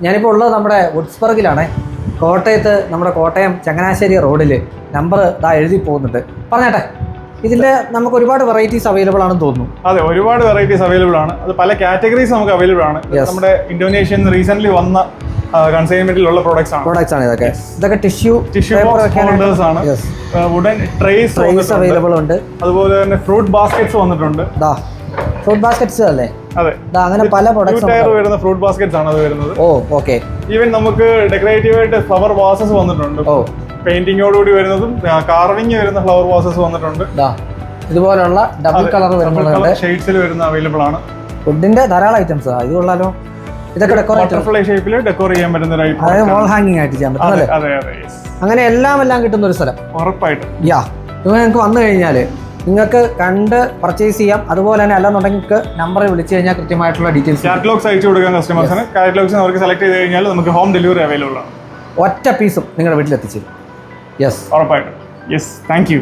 ഞാനിപ്പോൾ ഉള്ളത് നമ്മുടെ വുഡ്സ്ബർഗിലാണ്. കോട്ടയത്ത് നമ്മുടെ കോട്ടയം ചങ്ങനാശ്ശേരി റോഡിൽ നമ്പർ ഇതാ എഴുതി പോകുന്നുണ്ട്. പറഞ്ഞേട്ടെ, ഇതിൻ്റെ നമുക്ക് ഒരുപാട് വെറൈറ്റീസ് അവൈലബിൾ ആണെന്ന് തോന്നുന്നു. അതെ, ഒരുപാട് വെറൈറ്റീസ് അവൈലബിൾ ആണ്. അത് പല കാറ്റഗറീസ് നമുക്ക് അവൈലബിൾ ആണ്. നമ്മുടെ ഇന്തോനേഷ്യയിൽ നിന്ന് റീസെന്റ് വന്ന കൺസൈൻമെന്റിലുള്ള പ്രോഡക്ട്സ് ആണ് ഇതൊക്കെ. ഇതൊക്കെ ടിഷ്യൂ ഹോൾഡേഴ്സ് ആണ്. വുഡൻ ട്രേസ് അവൈലബിൾ ഉണ്ട്. അതുപോലെ തന്നെ ഫ്രൂട്ട് ബാസ്കറ്റ്സ് വന്നിട്ടുണ്ട്. ഫ്രൂട്ട് ബാസ്കറ്റ്സ് അല്ലേ? അതെ, അങ്ങനെ പല പ്രൊഡക്ട്സ് വരുന്ന ഫ്രൂട്ട് ബാസ്കറ്റ്സ് ആണ് അത് വരുന്നത്. ഓ ഓക്കെ. ഈവൻ നമുക്ക് ഡെക്കറേറ്റീവ് ആയിട്ട് ഫ്ലവർ വാസസ് വന്നിട്ടുണ്ട്. പെയിന്റിങ്ങോടുകൂടി വരുന്നതും കാർവിംഗ് വരുന്ന ഫ്ലവർ വാസസ് വന്നിട്ടുണ്ട്. ഇതുപോലുള്ള ഡബിൾ കളർ വരുന്നുണ്ട്, ഷെയ്ഡ്സിൽ വരുന്ന അവൈലബിൾ ആണ്. വുഡിന്റെ ധാരാളം ഐറ്റംസ്. ഇത് കൊള്ളാലോ. ഇതൊക്കെ ബട്ടർഫ്ലൈ ഷേപ്പിൽ ഡെക്കോർ ചെയ്യാൻ പറ്റുന്ന ഒരു ഐറ്റം, അതായത് വാൾ ഹാങ്ങിങ് ആയിട്ട് ചെയ്യാൻ പറ്റും. അങ്ങനെ എല്ലാം കിട്ടുന്ന ഒരു സ്ഥലം ഉറപ്പായിട്ടും. ഇവ നിങ്ങൾക്ക് വന്നു കഴിഞ്ഞാൽ നിങ്ങൾക്ക് കണ്ട് പർച്ചേസ് ചെയ്യാം. അതുപോലെ തന്നെ അല്ലെന്നുണ്ടെങ്കിൽ നിങ്ങൾക്ക് നമ്പറിൽ വിളിച്ചു കഴിഞ്ഞാൽ കൃത്യമായിട്ടുള്ള ഡീറ്റെയിൽസ് കാറ്റലോഗ്സ് അയച്ചു കൊടുക്കാം കസ്റ്റമേഴ്സിന്. കാറ്റലോഗ്സ് അവർക്ക് സെലക്ട് ചെയ്ത് കഴിഞ്ഞാൽ നമുക്ക് ഹോം ഡെലിവറി അവൈലബിൾ ആണ്. ഒറ്റ പീസും നിങ്ങളുടെ വീട്ടിലെത്തിച്ചു. ഉറപ്പായിട്ടും. Thank you.